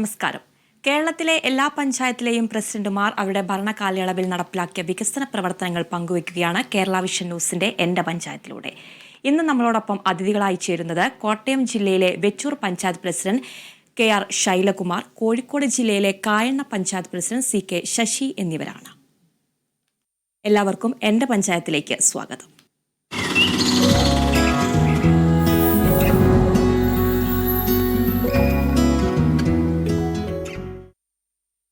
നമസ്കാരം. കേരളത്തിലെ എല്ലാ പഞ്ചായത്തിലെയും പ്രസിഡന്റുമാർ അവരുടെ ഭരണകാലയളവിൽ നടപ്പിലാക്കിയ വികസന പ്രവർത്തനങ്ങൾ പങ്കുവയ്ക്കുകയാണ് കേരള വിഷൻ ന്യൂസിന്റെ എന്റെ പഞ്ചായത്തിലൂടെ. ഇന്ന് നമ്മളോടൊപ്പം അതിഥികളായി ചേരുന്നത് കോട്ടയം ജില്ലയിലെ വെച്ചൂർ പഞ്ചായത്ത് പ്രസിഡന്റ് KR ശൈലകുമാർ, കോഴിക്കോട് ജില്ലയിലെ കായണ്ണ പഞ്ചായത്ത് പ്രസിഡന്റ് CK ശശി എന്നിവരാണ്. എല്ലാവർക്കും എന്റെ പഞ്ചായത്തിലേക്ക് സ്വാഗതം.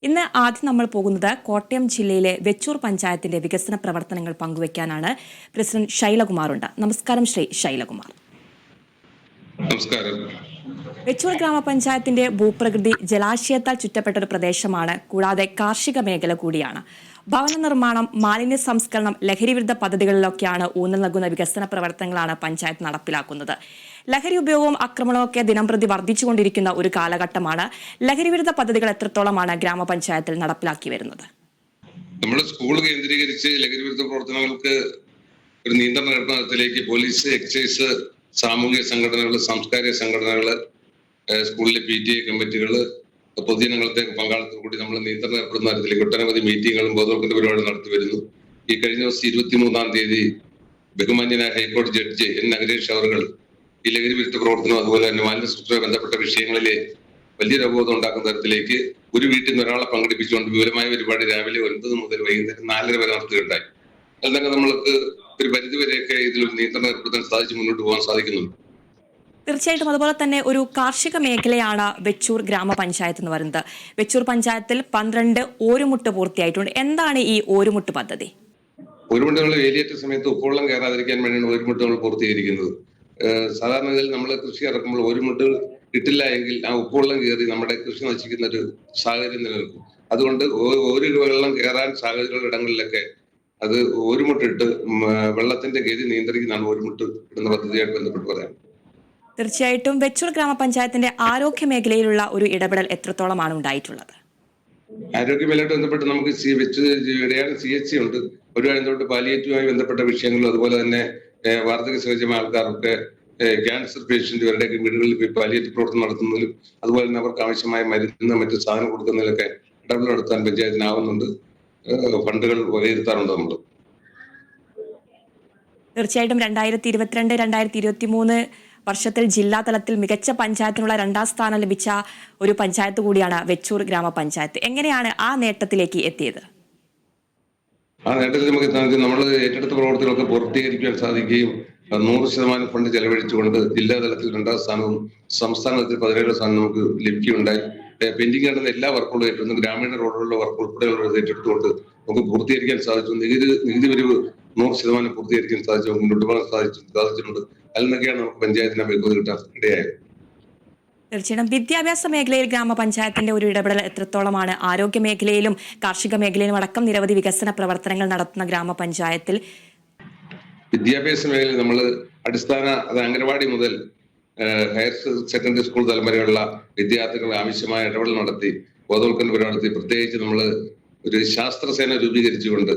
ഇന്ന് ആദ്യം നമ്മൾ പോകുന്നത് കോട്ടയം ജില്ലയിലെ വെച്ചൂർ പഞ്ചായത്തിന്റെ വികസന പ്രവർത്തനങ്ങൾ പങ്കുവയ്ക്കാനാണ്. പ്രസിഡന്റ് ശൈലകുമാറുണ്ട്. നമസ്കാരം ശ്രീ ശൈലകുമാർ. നമസ്കാരം. വെച്ചൂർ ഗ്രാമപഞ്ചായത്തിന്റെ ഭൂപ്രകൃതി ജലാശയത്താൽ ചുറ്റപ്പെട്ട ഒരു പ്രദേശമാണ്. കൂടാതെ കാർഷിക മേഖല കൂടിയാണ്. ഭവന നിർമ്മാണം, മാലിന്യ സംസ്കരണം, ലഹരിവിരുദ്ധ പദ്ധതികളിലൊക്കെയാണ് ഊന്നൽ നൽകുന്ന വികസന പ്രവർത്തനങ്ങളാണ് പഞ്ചായത്ത് നടപ്പിലാക്കുന്നത്. ലഹരി ഉപയോഗവും അക്രമണവും ഒക്കെ ദിനംപ്രതി വർദ്ധിച്ചുകൊണ്ടിരിക്കുന്ന ഒരു കാലഘട്ടമാണ്. ലഹരിവിരുദ്ധ പദ്ധതികൾ എത്രത്തോളമാണ് ഗ്രാമപഞ്ചായത്തിൽ നടപ്പിലാക്കി വരുന്നത്? നമ്മുടെ സ്കൂൾ കേന്ദ്രീകരിച്ച് ലഹരിവിരുദ്ധ പ്രവർത്തനങ്ങൾക്ക് ഒരു നിയന്ത്രണ ഏർപ്പെടുത്തുന്നതിലേക്ക് പോലീസ്, എക്സൈസ്, സാമൂഹിക സംഘടനകൾ, സാംസ്കാരിക സംഘടനകൾ, സ്കൂളിലെ PTA കമ്മിറ്റികൾ, പൊതുജനങ്ങളുടെ പങ്കാളിത്തം കൂടി നമ്മൾ നിയന്ത്രണം ഏർപ്പെടുന്ന തരത്തിലേക്ക് ഒട്ടനവധി മീറ്റിങ്ങുകളും ബോധവൽക്കരണ പരിപാടി നടത്തി വരുന്നു. ഈ കഴിഞ്ഞ ദിവസം 23-ാം തീയതി ബഹുമാന്യനായ ഹൈക്കോടതി ജഡ്ജി N നഗരേഷ് അവറുകൾ ഈ ലഹരി വിരുദ്ധ പ്രവർത്തനം അതുപോലെ തന്നെ മാലിന്യ സംസ്കരണവുമായി ബന്ധപ്പെട്ട വിഷയങ്ങളിലെ വലിയൊരു അവബോധം ഉണ്ടാക്കുന്ന തരത്തിലേക്ക് ഒരു വീട്ടിൽ നിന്ന് ഒരാളെ പങ്കെടുപ്പിച്ചുകൊണ്ട് വിപുലമായ പരിപാടി രാവിലെ 9 മുതൽ വൈകുന്നേരം 4:30 വരെ നടത്തുകയുണ്ടായി. അതിനൊക്കെ നമ്മൾക്ക് ഒരു പരിധിവരെയൊക്കെ ഇതിൽ നിയന്ത്രണം ഏർപ്പെടുത്താൻ സാധിച്ച് മുന്നോട്ട് പോകാൻ സാധിക്കുന്നുണ്ട്. തീർച്ചയായിട്ടും. അതുപോലെ തന്നെ ഒരു കാർഷിക മേഖലയാണ് വെച്ചൂർ ഗ്രാമപഞ്ചായത്ത് എന്ന് പറയുന്നത്. വെച്ചൂർ പഞ്ചായത്തിൽ 12 ഓരുമുട്ട് പൂർത്തിയായിട്ടുണ്ട്. എന്താണ് ഈ ഓരുമുട്ട് പദ്ധതി? ഓരുമുട്ടുകൾ വേലിയേറ്റ സമയത്ത് ഉപ്പുവെള്ളം കയറാതിരിക്കാൻ വേണ്ടിയാണ് ഓരുമുട്ടുകൾ പൂർത്തീകരിക്കുന്നത്. സാധാരണഗതിയിൽ നമ്മൾ കൃഷി ഇറക്കുമ്പോൾ ഓരുമുട്ട് കിട്ടില്ല എങ്കിൽ ആ ഉപ്പുവെള്ളം കയറി നമ്മുടെ കൃഷി നശിക്കുന്ന ഒരു സാഹചര്യം നിലനിൽക്കും. അതുകൊണ്ട് ഒരു വെള്ളം കയറാൻ സാഹചര്യമുള്ള ഇടങ്ങളിലൊക്കെ അത് ഓരുമുട്ടിട്ട് വെള്ളത്തിന്റെ ഗതി നിയന്ത്രിക്കുന്നതാണ് ഓരുമുട്ട് ഇടുന്ന പദ്ധതിയായിട്ട് ബന്ധപ്പെട്ട് പറയാം. തീർച്ചയായിട്ടും. വെച്ചൂർ ഗ്രാമപഞ്ചായത്തിന്റെ ആരോഗ്യ മേഖലയിലുള്ള ഒരു ഇടപെടൽ എത്രത്തോളമാണ് ഉണ്ടായിട്ടുള്ളത്? ആരോഗ്യ മേഖലയായിട്ട് ബന്ധപ്പെട്ട് നമുക്ക് ഇവിടെയാണ് CHC ഉണ്ട്. ഒരു ബന്ധപ്പെട്ട് പാലിയേറ്റീവുമായി ബന്ധപ്പെട്ട വിഷയങ്ങളും അതുപോലെ തന്നെ വാർദ്ധക്യ സഹജമായ ആൾക്കാർക്ക്, ക്യാൻസർ പേഷ്യന്റ് ഇവരുടെയൊക്കെ വീടുകളിൽ പോയി പാലിയേറ്റീവ് പ്രവർത്തനം നടത്തുന്നതിലും അതുപോലെ തന്നെ അവർക്ക് ആവശ്യമായ മരുന്ന് മറ്റു സാധനം കൊടുക്കുന്നതിലൊക്കെ ഇടപെടൽ നടത്താൻ പഞ്ചായത്തിനാവുന്നുണ്ട്. ഫണ്ടുകൾ വകയിരുത്താറുണ്ട് നമ്മൾ. തീർച്ചയായിട്ടും. 2022-2023 വർഷത്തിൽ ജില്ലാ തലത്തിൽ മികച്ച പഞ്ചായത്തിനുള്ള 2ാം സ്ഥാനം ലഭിച്ച ഒരു പഞ്ചായത്ത് കൂടിയാണ് വെച്ചൂർ ഗ്രാമപഞ്ചായത്ത്. എങ്ങനെയാണ് ആ നേട്ടത്തിലേക്ക് എത്തിയത്? ആ നേട്ടത്തിൽ നമുക്ക് നമ്മൾ ഏറ്റെടുത്ത പ്രവർത്തനങ്ങളൊക്കെ പൂർത്തീകരിക്കാൻ സാധിക്കുകയും 100% ഫണ്ട് ചെലവഴിച്ചുകൊണ്ട് ജില്ലാ തലത്തിൽ 2ാം സ്ഥാനവും സംസ്ഥാന തലത്തിൽ 17ാം സ്ഥാനം നമുക്ക് ലഭിക്കുകയുണ്ടായി. പെൻഡിംഗ് ആണെന്ന എല്ലാ വർക്കുകളും ഏറ്റെടുത്ത് ഗ്രാമീണ റോഡുകളിലെ വർക്ക് ഉൾപ്പെടെയുള്ളത് ഏറ്റെടുത്തുകൊണ്ട് നമുക്ക് പൂർത്തീകരിക്കാൻ സാധിച്ചു. നികുതി പിരിവ് 100% പൂർത്തീകരിക്കാൻ സാധിച്ചു. മുന്നോട്ട് പോകാൻ സാധിച്ചിട്ടുണ്ട്. അതിൽ നിന്നൊക്കെയാണ് നമുക്ക് പഞ്ചായത്തിന് ബഹുമതി കിട്ടാൻ ഇടയായത്. തീർച്ചയായിട്ടും. വിദ്യാഭ്യാസ മേഖലയിൽ ഗ്രാമപഞ്ചായത്തിന്റെ ഒരു ഇടപെടൽ എത്രത്തോളമാണ്? ആരോഗ്യ മേഖലയിലും കാർഷിക മേഖലയിലും അടക്കം നിരവധി വികസന പ്രവർത്തനങ്ങൾ നടത്തുന്ന ഗ്രാമപഞ്ചായത്തിൽ വിദ്യാഭ്യാസ മേഖലയിൽ നമ്മൾ അടിസ്ഥാന അംഗനവാടി മുതൽ ഹയർ സെക്കൻഡറി സ്കൂൾ തലം വരെയുള്ള വിദ്യാർത്ഥികൾ ആവശ്യമായ ഇടപെടൽ നടത്തി ബോധവൽക്കരണ പരിപാടി നടത്തി. പ്രത്യേകിച്ച് നമ്മൾ ഒരു ശാസ്ത്രസേന രൂപീകരിച്ചുകൊണ്ട്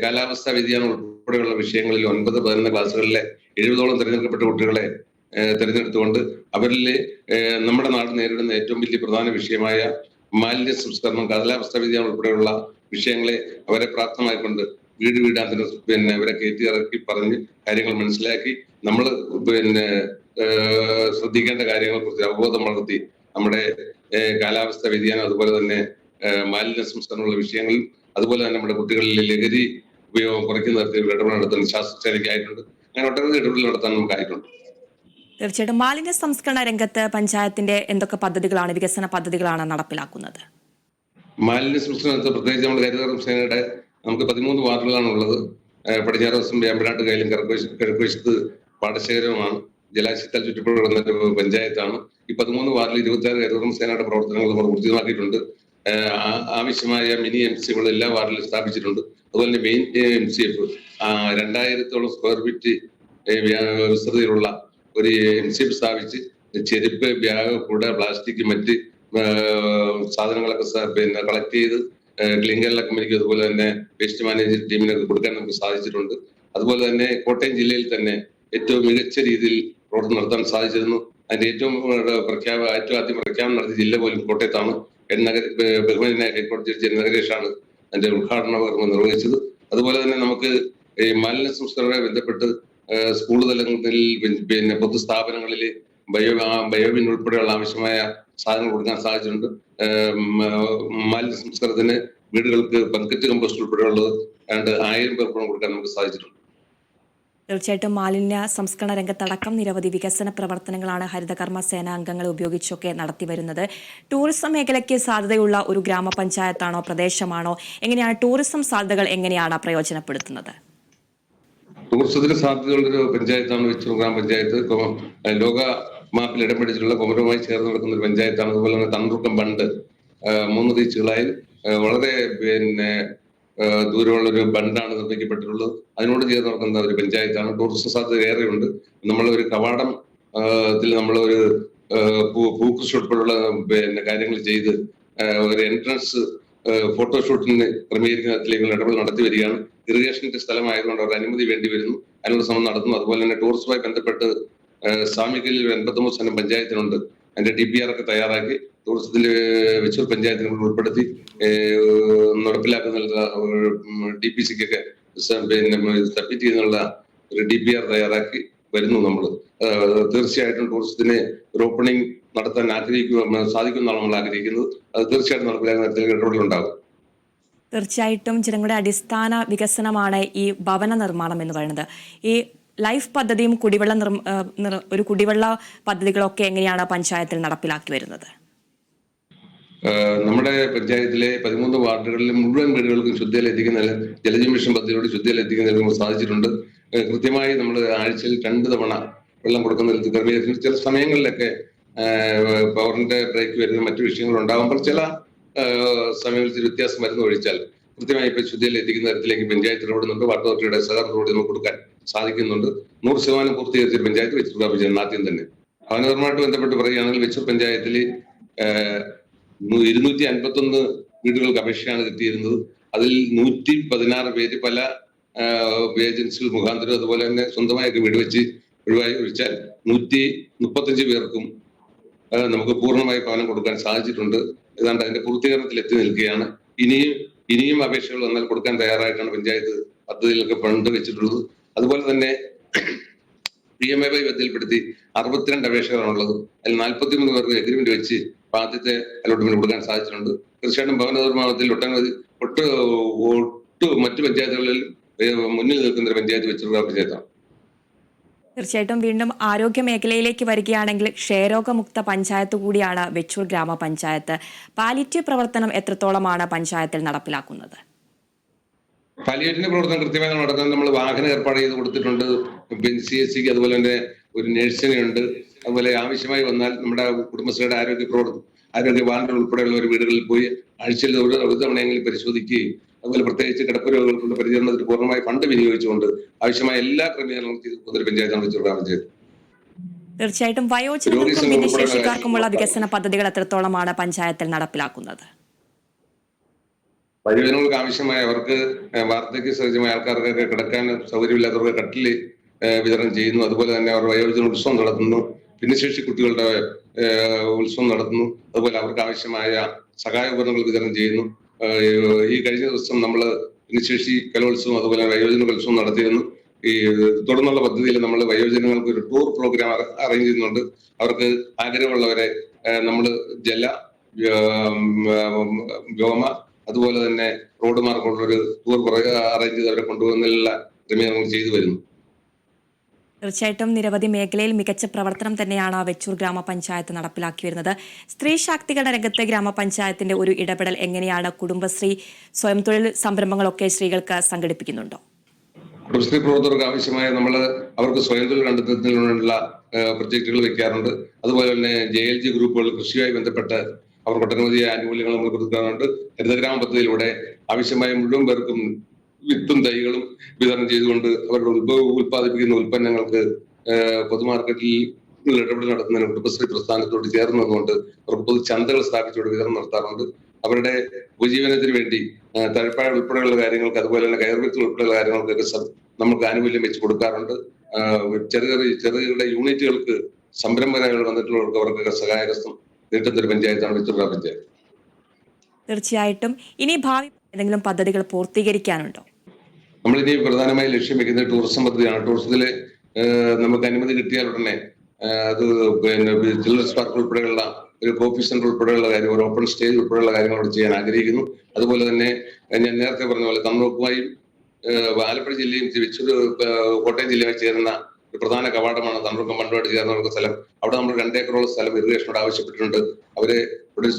കാലാവസ്ഥാ വ്യതിയാനം ഉൾപ്പെടെയുള്ള വിഷയങ്ങളിൽ 9-11 ക്ലാസ്സുകളിലെ 70ഓളം തിരഞ്ഞെടുക്കപ്പെട്ട കുട്ടികളെ തിരഞ്ഞെടുത്തുകൊണ്ട് അവരിൽ നമ്മുടെ നാട് നേരിടുന്ന ഏറ്റവും വലിയ പ്രധാന വിഷയമായ മാലിന്യ സംസ്കരണം, കാലാവസ്ഥാ വ്യതിയാനം ഉൾപ്പെടെയുള്ള വിഷയങ്ങളെ അവരെ പ്രാപ്തമായിക്കൊണ്ട് വീടാന്തരം അവരെ കയറ്റി പറഞ്ഞ് കാര്യങ്ങൾ മനസ്സിലാക്കി നമ്മൾ ശ്രദ്ധിക്കേണ്ട കാര്യങ്ങളെ കുറിച്ച് അവബോധം വളർത്തി നമ്മുടെ കാലാവസ്ഥാ വ്യതിയാനം അതുപോലെ തന്നെ മാലിന്യ സംസ്കരണമുള്ള വിഷയങ്ങളിൽ അതുപോലെ തന്നെ നമ്മുടെ കുട്ടികളിലെ ലഹരി ഉപയോഗം കുറയ്ക്കുന്ന തരത്തിൽ ഇടപെടൽ നടത്താൻ ശാസ്ത്രജ്ഞരായിട്ടുണ്ട്. അങ്ങനെ ഒട്ടനവധി ഇടപെടൽ നടത്താൻ നമുക്കായിട്ടുണ്ട്. തീർച്ചയായിട്ടും. മാലിന്യ സംസ്കരണ രംഗത്ത് പഞ്ചായത്തിന്റെ എന്തൊക്കെ പദ്ധതികളാണ്, വികസന പദ്ധതികളാണ് നടപ്പിലാക്കുന്നത്? മാലിന്യ സംസ്കരണത്തിൽ പ്രത്യേകിച്ച് നമ്മുടെ ഹരിതകർമ്മ സേനയുടെ നമുക്ക് 13 വാർഡുകളാണ് ഉള്ളത്. പടിഞ്ഞാറ് വശം വേമ്പനാട്ട് കായലും കിഴക്കുവശത്ത് പാടശേഖരവുമാണ്. ജലാശയത്താൽ ചുറ്റപ്പെടുന്ന ഒരു പഞ്ചായത്താണ്. ഈ 13 വാർഡിൽ 26 ഹരിതകർമ്മ സേനയുടെ പ്രവർത്തനങ്ങൾ നമ്മൾ ഊർജിതമാക്കിയിട്ടുണ്ട്. ആവശ്യമായ മിനി MCകൾ എല്ലാ വാർഡിലും സ്ഥാപിച്ചിട്ടുണ്ട്. അതുപോലെ തന്നെ മെയിൻ MCF 2000ഓളം സ്ക്വയർ ഫീറ്റ് വിസ്തൃതിയിലുള്ള ഒരു MCF സ്ഥാപിച്ച് ചെരുപ്പ്, ബാഗ്, കുട, പ്ലാസ്റ്റിക്, മറ്റ് സാധനങ്ങളൊക്കെ കളക്ട് ചെയ്ത് ക്ലീൻ കേരള കമ്പനിക്ക് അതുപോലെ തന്നെ വേസ്റ്റ് മാനേജ്മെന്റ് ടീമിനൊക്കെ കൊടുക്കാൻ നമുക്ക് സാധിച്ചിട്ടുണ്ട്. അതുപോലെ തന്നെ കോട്ടയം ജില്ലയിൽ തന്നെ ഏറ്റവും മികച്ച രീതിയിൽ പ്രവർത്തനം നടത്താൻ സാധിച്ചിരുന്നു. അതിന്റെ ഏറ്റവും ആദ്യം പ്രഖ്യാപനം നടത്തിയ ജില്ല പോലും കോട്ടയത്താണ്. ബഹുമാനായ ഹൈക്കോടതി ജഡ്ജി നഗരേഷാണ് അതിന്റെ ഉദ്ഘാടന കർമ്മം നിർവഹിച്ചത്. അതുപോലെ തന്നെ നമുക്ക് ഈ മാലിന്യ സംസ്കരണവുമായി ബന്ധപ്പെട്ട് സ്കൂൾ തലങ്ങളിൽ പിന്നെ പൊതുസ്ഥാപനങ്ങളിൽ ബയോബിൻ ഉൾപ്പെടെയുള്ള ആവശ്യമായ സാധനങ്ങൾ കൊടുക്കാൻ സാധിച്ചിട്ടുണ്ട്. മാലിന്യ സംസ്കരണത്തിന് വീടുകൾക്ക് ബക്കറ്റ് കമ്പോസ്റ്റ് ഉൾപ്പെടെയുള്ളത് 1000 പേർക്കോളം കൊടുക്കാൻ നമുക്ക് സാധിച്ചിട്ടുണ്ട്. തീർച്ചയായിട്ടും മാലിന്യ സംസ്കരണ രംഗത്തടക്കം നിരവധി വികസന പ്രവർത്തനങ്ങളാണ് ഹരിതകർമ്മ സേന അംഗങ്ങളെ ഉപയോഗിച്ചൊക്കെ നടത്തിവരുന്നത്. ടൂറിസം മേഖലയ്ക്ക് സാധ്യതയുള്ള ഒരു ഗ്രാമപഞ്ചായത്താണോ, പ്രദേശമാണോ? എങ്ങനെയാണ് ടൂറിസം സാധ്യതകൾ എങ്ങനെയാണ് പ്രയോജനപ്പെടുത്തുന്നത്? ടൂറിസത്തിന് സാധ്യതയുള്ളൊരു പഞ്ചായത്താണ് വെച്ചൂർ ഗ്രാമപഞ്ചായത്ത്. ലോക മാപ്പിൽ ഇടം പിടിച്ചിട്ടുള്ള കൊമരവുമായി ചേർന്ന് നടക്കുന്ന ഒരു പഞ്ചായത്താണ്. അതുപോലെ തന്നെ തണ്ണുർക്കം ബണ്ട് 3 റീച്ചുകളായി വളരെ ദൂരമുള്ള ഒരു ബണ്ടാണ് നിർമ്മിക്കപ്പെട്ടിട്ടുള്ളത്. അതിനോട് ചേർന്ന് നടക്കുന്ന ഒരു പഞ്ചായത്താണ്. ടൂറിസം സാധ്യത ഏറെയുണ്ട്. നമ്മളൊരു കവാടം നമ്മളൊരു പൂക്കൃഷി ഉൾപ്പെടെയുള്ള കാര്യങ്ങൾ ചെയ്ത് ഒരു എൻട്രൻസ് ഫോട്ടോഷൂട്ടിന് ക്രമീകരിക്കുന്നതിലേക്ക് ഇടപെടൽ നടത്തി വരികയാണ്. ഇറിഗേഷന്റെ സ്ഥലമായതുകൊണ്ട് അവരുടെ അനുമതി വേണ്ടി വരുന്നു. അതിനുള്ള ശ്രമം നടത്തുന്നു. അതുപോലെ തന്നെ ടൂറിസവുമായി ബന്ധപ്പെട്ട് സാമിക്കലിൽ 89 സ്ഥലം പഞ്ചായത്തിനുണ്ട്. അതിന്റെ DPR ഒക്കെ തയ്യാറാക്കി ടൂറിസത്തിന്റെ വെച്ചൂർ പഞ്ചായത്തിനെ ഉൾപ്പെടുത്തി നടപ്പിലാക്കുന്ന DPCക്കൊക്കെ സബ്മിറ്റ് ചെയ്യുന്നുള്ള ഒരു DPR തയ്യാറാക്കി വരുന്നു. നമ്മൾ തീർച്ചയായിട്ടും ടൂറിസത്തിന് ഒരു ഓപ്പണിംഗ് നടത്താൻ സാധിക്കുമെന്നാണ് നമ്മൾ ആഗ്രഹിക്കുന്നത്. അത് തീർച്ചയായിട്ടും നടപ്പിലാക്കുന്ന തരത്തിൽ ഇടപെടലുണ്ടാകും. തീർച്ചയായിട്ടും ജനങ്ങളുടെ അടിസ്ഥാന വികസനമാണ് ഈ ഭവന നിർമ്മാണം എന്ന് പറയുന്നത്. ഈ ലൈഫ് പദ്ധതിയും കുടിവെള്ള പദ്ധതികളൊക്കെ എങ്ങനെയാണ് പഞ്ചായത്തിൽ നടപ്പിലാക്കി വരുന്നത്? നമ്മുടെ പഞ്ചായത്തിലെ 13 വാർഡുകളിലെ മുഴുവൻ വീടുകൾക്കും ശുദ്ധജലം എത്തിക്കുന്നതിന് ജലജീവൻ മിഷൻ പദ്ധതിയോട് ശുദ്ധജലം എത്തിക്കുന്നതിന് നമുക്ക് സാധിച്ചിട്ടുണ്ട്. കൃത്യമായി നമ്മൾ ആഴ്ചയിൽ 2 തവണ വെള്ളം കൊടുക്കുന്നതിൽ ക്രമീകരിച്ചിട്ടുണ്ട്. ചില സമയങ്ങളിലൊക്കെ പവറിന്റെ ബ്രേക്ക് വരുന്ന മറ്റു വിഷയങ്ങൾ ഉണ്ടാകുമ്പോൾ ചില സമയങ്ങളിൽ വ്യത്യാസം വരുന്ന ഒഴിച്ചാൽ കൃത്യമായി ഇപ്പൊ ശുദ്ധജലം എത്തിക്കുന്ന തരത്തിലേക്ക് പഞ്ചായത്ത് ഇടപെടുന്നുണ്ട്. വാട്ടർ അതോറിറ്റിയുടെ സഹകരണത്തോടെ നമുക്ക് കൊടുക്കാൻ സാധിക്കുന്നുണ്ട്. 100% പൂർത്തീകരിച്ച പഞ്ചായത്ത് വെച്ചൂർ പഞ്ചായത്ത് ആദ്യം തന്നെ. ഭവനനിർമ്മാണവുമായിട്ട് ബന്ധപ്പെട്ട് പറയുകയാണെങ്കിൽ വെച്ചൂർ പഞ്ചായത്തിൽ 251 വീടുകൾക്ക് അപേക്ഷയാണ് കിട്ടിയിരുന്നത്. അതിൽ 116 പേര് പല ഏജൻസികൾ മുഖാന്തരം അതുപോലെ തന്നെ സ്വന്തമായൊക്കെ വീട് വെച്ച് ഒഴിച്ചാൽ 135 പേർക്കും നമുക്ക് പൂർണ്ണമായി ഭവനം കൊടുക്കാൻ സാധിച്ചിട്ടുണ്ട്. ഏതാണ്ട് അതിന്റെ പൂർത്തീകരണത്തിൽ എത്തി നിൽക്കുകയാണ്. ഇനിയും അപേക്ഷകൾ വന്നാൽ കൊടുക്കാൻ തയ്യാറായിട്ടാണ് പഞ്ചായത്ത് പദ്ധതിയിലൊക്കെ ഫണ്ട് വെച്ചിട്ടുള്ളത്. അതുപോലെ തന്നെ PMAY ബന്ധപ്പെടുത്തി 62 അപേക്ഷകളാണുള്ളത്. അതിൽ 43 പേർക്ക് എഗ്രിമെന്റ് വെച്ച് ആദ്യത്തെ അലോട്ട്മെന്റ് കൊടുക്കാൻ സാധിച്ചിട്ടുണ്ട്. തീർച്ചയായിട്ടും ഭവന നിർമ്മാണത്തിൽ ഒട്ടു മറ്റു പഞ്ചായത്തുകളിൽ മുന്നിൽ നിൽക്കുന്ന ഒരു പഞ്ചായത്ത് വെച്ചൂർ പഞ്ചായത്താണ്. തീർച്ചയായിട്ടും വീണ്ടും ആരോഗ്യ മേഖലയിലേക്ക് വരികയാണെങ്കിൽ ക്ഷയരോഗമുക്ത പഞ്ചായത്ത് കൂടിയാണ് വെച്ചൂർ ഗ്രാമപഞ്ചായത്ത്. പാലിയേറ്റീവ് പ്രവർത്തനം എത്രത്തോളമാണ് പഞ്ചായത്തിൽ നടപ്പിലാക്കുന്നത്? പാലിയേറ്റീവ് പ്രവർത്തനം കൃത്യമായി നടത്താൻ നമ്മൾ വാഹനം ഏർപ്പാട് ചെയ്ത് കൊടുത്തിട്ടുണ്ട്. CSCക്ക് അതുപോലെ തന്നെ ഒരു നഴ്സിനുണ്ട്. അതുപോലെ ആവശ്യമായി വന്നാൽ നമ്മുടെ കുടുംബശ്രീയുടെ ആരോഗ്യ വാർഡുകൾ ഉൾപ്പെടെയുള്ള ഒരു വീടുകളിൽ പോയി ആഴ്ചയിൽ ഒരു തവണയെങ്കിലും പരിശോധിക്കുകയും അതുപോലെ പ്രത്യേകിച്ച് കിടപ്പ് രോഗികൾക്കുള്ള പരിചരണത്തിന് പൂർണ്ണമായി ഫണ്ട് വിനിയോഗിച്ചുകൊണ്ട് ആവശ്യമായ എല്ലാ ക്രമീകരണങ്ങളും ചെയ്തു പോകുന്ന ഒരു പഞ്ചായത്താണ് വെച്ചൂർ പഞ്ചായത്ത്. തീർച്ചയായിട്ടും വയോജനങ്ങൾക്കും ഭിന്നശേഷിക്കാർക്കുമുള്ള വികസന പദ്ധതികൾ എത്രത്തോളമാണ് പഞ്ചായത്തിൽ നടപ്പിലാക്കുന്നത്? വയോജനങ്ങൾക്ക് ആവശ്യമായ അവർക്ക് വാർദ്ധക്യ സഹജമായ ആൾക്കാർക്കൊക്കെ കിടക്കാൻ സൗകര്യമില്ലാത്തവർക്ക് കട്ടില് വിതരണം ചെയ്യുന്നു. അതുപോലെ തന്നെ അവർ വയോജന ഉത്സവം നടത്തുന്നു. ഭിന്നശേഷി കുട്ടികളുടെ ഉത്സവം നടത്തുന്നു. അതുപോലെ അവർക്ക് ആവശ്യമായ സഹായ ഉപകരണങ്ങൾ വിതരണം ചെയ്യുന്നു. ഈ കഴിഞ്ഞ ദിവസം നമ്മൾ ഭിന്നശേഷി കലോത്സവം അതുപോലെ വയോജന ഉത്സവം നടത്തിയിരുന്നു. ഈ തുടർന്നുള്ള പദ്ധതിയിൽ നമ്മൾ വയോജനങ്ങൾക്ക് ഒരു ടൂർ പ്രോഗ്രാം അറേഞ്ച് ചെയ്യുന്നുണ്ട്. അവർക്ക് ആഗ്രഹമുള്ളവരെ നമ്മൾ ജല, വ്യോമ അതുപോലെ തന്നെ റോഡ് മാർഗമുള്ളൊരു ടൂർ അറേഞ്ച് ചെയ്ത് അവരെ കൊണ്ടുപോകുന്നതിനുള്ള ക്രമീകരണങ്ങൾ ചെയ്തു വരുന്നു. തീർച്ചയായിട്ടും നിരവധി മേഖലയിൽ മികച്ച പ്രവർത്തനം തന്നെയാണ് വെച്ചൂർ ഗ്രാമപഞ്ചായത്ത് നടപ്പിലാക്കി വരുന്നത്. സ്ത്രീ ശാക്തീകരണ രംഗത്തെ ഗ്രാമപഞ്ചായത്തിന്റെ ഒരു ഇടപെടൽ എങ്ങനെയാണ്? കുടുംബശ്രീ, സ്വയം തൊഴിൽ സംരംഭങ്ങളൊക്കെ സ്ത്രീകൾക്ക് സംഘടിപ്പിക്കുന്നുണ്ടോ? കുടുംബശ്രീ പ്രവർത്തകർക്ക് ആവശ്യമായ അവർക്ക് സ്വയം തൊഴിൽ കണ്ടെത്തുന്നതിനുള്ള പ്രൊജക്ടുകൾ വെക്കാറുണ്ട്. അതുപോലെ തന്നെ JLG ഗ്രൂപ്പുകൾ കൃഷിയുമായി ബന്ധപ്പെട്ട് അവർക്ക് ഒട്ടനവധി ആനുകൂല്യങ്ങൾ നമ്മൾ കൊടുക്കാറുണ്ട്. ഹരിതഗ്രാമ പദ്ധതിയിലൂടെ ആവശ്യമായ മുഴുവൻ പേർക്കും വിത്തും തൈകളും വിതരണം ചെയ്തുകൊണ്ട് അവരുടെ ഉൽപ്പാദിപ്പിക്കുന്ന ഉൽപ്പന്നങ്ങൾക്ക് പൊതുമാർക്കറ്റിൽ ഇടപെടൽ നടത്തുന്നതിന് കുടുംബശ്രീ പ്രസ്ഥാനത്തോട് ചേർന്ന് നിന്നുകൊണ്ട് അവർക്ക് പൊതു ചന്തകൾ സ്ഥാപിച്ചുകൊണ്ട് വിതരണം നടത്താറുണ്ട്. അവരുടെ ഉപജീവനത്തിന് വേണ്ടി തഴപ്പായ ഉൾപ്പെടെയുള്ള കാര്യങ്ങൾക്ക് അതുപോലെ തന്നെ കയർവിത്ത് ഉൾപ്പെടെയുള്ള കാര്യങ്ങൾക്കൊക്കെ നമുക്ക് ആനുകൂല്യം വെച്ച് കൊടുക്കാറുണ്ട്. ചെറുകിട യൂണിറ്റുകൾക്ക് സംരംഭകരായി വന്നിട്ടുള്ളവർക്ക് അവർക്കൊക്കെ സഹായഹസ്തം നീട്ടുന്ന ഒരു പഞ്ചായത്താണ് വെച്ചൂർ ഗ്രാമപഞ്ചായത്ത്. തീർച്ചയായിട്ടും ഇനി ഭാവി ഏതെങ്കിലും പദ്ധതികൾ പൂർത്തീകരിക്കാനുണ്ടോ? നമ്മളിനി പ്രധാനമായും ലക്ഷ്യം വെക്കുന്നത് ടൂറിസം പദ്ധതിയാണ്. ടൂറിസത്തില് നമുക്ക് അനുമതി കിട്ടിയാൽ ഉടനെ അത് പിന്നെ ചിൽഡ്രൻസ് പാർക്ക് ഉൾപ്പെടെയുള്ള ഒരു കോഫി സെന്റർ ഉൾപ്പെടെയുള്ള കാര്യം, ഒരു ഓപ്പൺ സ്റ്റേജ് ഉൾപ്പെടെയുള്ള കാര്യങ്ങളോട് ചെയ്യാൻ ആഗ്രഹിക്കുന്നു. അതുപോലെ തന്നെ ഞാൻ നേരത്തെ പറഞ്ഞ പോലെ തണ്ണീർക്കുമായും ആലപ്പുഴ ജില്ലയും വെച്ചൂർ കോട്ടയം ജില്ലയുമായി ചേരുന്ന ഒരു പ്രധാന കവാടമാണ് തണ്ണീർക്കം മണ്ണുമായിട്ട് ചേർന്ന സ്ഥലം. അവിടെ നമ്മൾ 2 ഏക്കറോളം സ്ഥലം ഇറിഗേഷനോട് ആവശ്യപ്പെട്ടിട്ടുണ്ട്. അവര് ഇവിടെ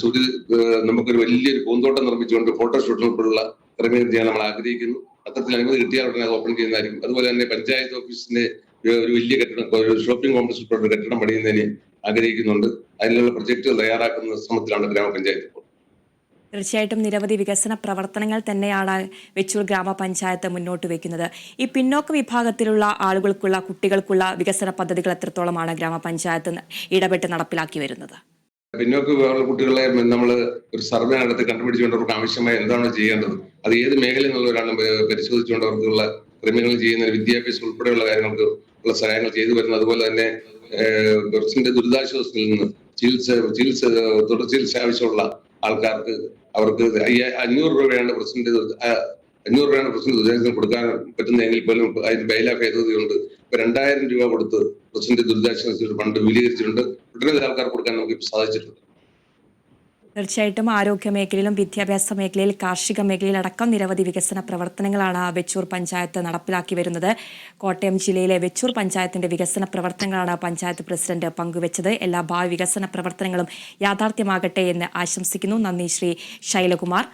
നമുക്കൊരു വലിയൊരു പൂന്തോട്ടം നിർമ്മിച്ചുകൊണ്ട് ഫോട്ടോഷൂട്ടിന് ഉൾപ്പെടെയുള്ള ക്രമീകരണം ചെയ്യാൻ നമ്മൾ ആഗ്രഹിക്കുന്നു. അത്തരത്തിൽ അനുമതി കിട്ടിയാൽ ഉടനെ അത് ഓപ്പൺ ചെയ്യുന്നതായിരിക്കും. അതുപോലെ തന്നെ പഞ്ചായത്ത് ഓഫീസിന്റെ ഒരു വലിയ കെട്ടിടം, ഒരു ഷോപ്പിംഗ് കോംപ്ലക്സ് ഉൾപ്പെടെ കെട്ടിടം പണിയുന്നതിന് ആഗ്രഹിക്കുന്നുണ്ട്. അതിനുള്ള പ്രൊജക്ടുകൾ തയ്യാറാക്കുന്ന ശ്രമത്തിലാണ് ഗ്രാമപഞ്ചായത്ത് ഇപ്പോൾ. തീർച്ചയായിട്ടും നിരവധി വികസന പ്രവർത്തനങ്ങൾ തന്നെയാണ് വെച്ചൂർ ഗ്രാമപഞ്ചായത്ത് മുന്നോട്ട് വയ്ക്കുന്നത്. ഈ പിന്നോക്ക വിഭാഗത്തിലുള്ള ആളുകൾക്കുള്ള, കുട്ടികൾക്കുള്ള വികസന പദ്ധതികൾ എത്രത്തോളമാണ് ഗ്രാമപഞ്ചായത്ത് ഇടപെട്ട് നടപ്പിലാക്കി വരുന്നത്? പിന്നോക്ക വിഭാഗമുള്ള കുട്ടികളെ നമ്മൾ ഒരു സർവേ നടത്തി കണ്ടുപിടിച്ചുകൊണ്ട് അവർക്ക് ആവശ്യമായ എന്താണോ ചെയ്യേണ്ടത്, അത് ഏത് മേഖലയിൽ നിന്നുള്ളവരാണ് പരിശോധിച്ചുകൊണ്ട് അവർക്കുള്ള ക്രമീകരണം ചെയ്യുന്ന വിദ്യാഭ്യാസം ഉൾപ്പെടെയുള്ള കാര്യങ്ങൾക്ക് ഉള്ള സഹായങ്ങൾ ചെയ്തു വരുന്നത്. അതുപോലെ തന്നെ പ്രസിഡന്റ് ദുരിതാശ്വാസത്തിൽ നിന്ന് തുടർ ചികിത്സ ആവശ്യമുള്ള ആൾക്കാർക്ക് അവർക്ക് 500 രൂപയാണ് പ്രസിഡന്റ് ദുരിതാശ്വാസം കൊടുക്കാൻ പറ്റുന്നതെങ്കിൽ പോലും അതിന് ബൈലാ ഭേദഗതിയുണ്ട്. ഇപ്പൊ 2000 രൂപ കൊടുത്ത് പ്രസിഡന്റ് ദുരിതാശ്വാസ ഫണ്ട് വിപുലീകരിച്ചിട്ടുണ്ട്. ഒട്ടനവധി ആൾക്കാർ കൊടുക്കാൻ നമുക്ക് സാധിച്ചിട്ടുണ്ട്. തീർച്ചയായിട്ടും ആരോഗ്യ മേഖലയിലും വിദ്യാഭ്യാസ മേഖലയിൽ, കാർഷിക മേഖലയിലടക്കം നിരവധി വികസന പ്രവർത്തനങ്ങളാണ് വെച്ചൂർ പഞ്ചായത്ത് നടപ്പിലാക്കി വരുന്നത്. കോട്ടയം ജില്ലയിലെ വെച്ചൂർ പഞ്ചായത്തിന്റെ വികസന പ്രവർത്തനങ്ങളാണ് പഞ്ചായത്ത് പ്രസിഡന്റ് പങ്കുവച്ചത്. എല്ലാ ഭാവി വികസന പ്രവർത്തനങ്ങളും യാഥാർത്ഥ്യമാകട്ടെ എന്ന് ആശംസിക്കുന്നു. നന്ദി ശ്രീ ശൈലകുമാർ.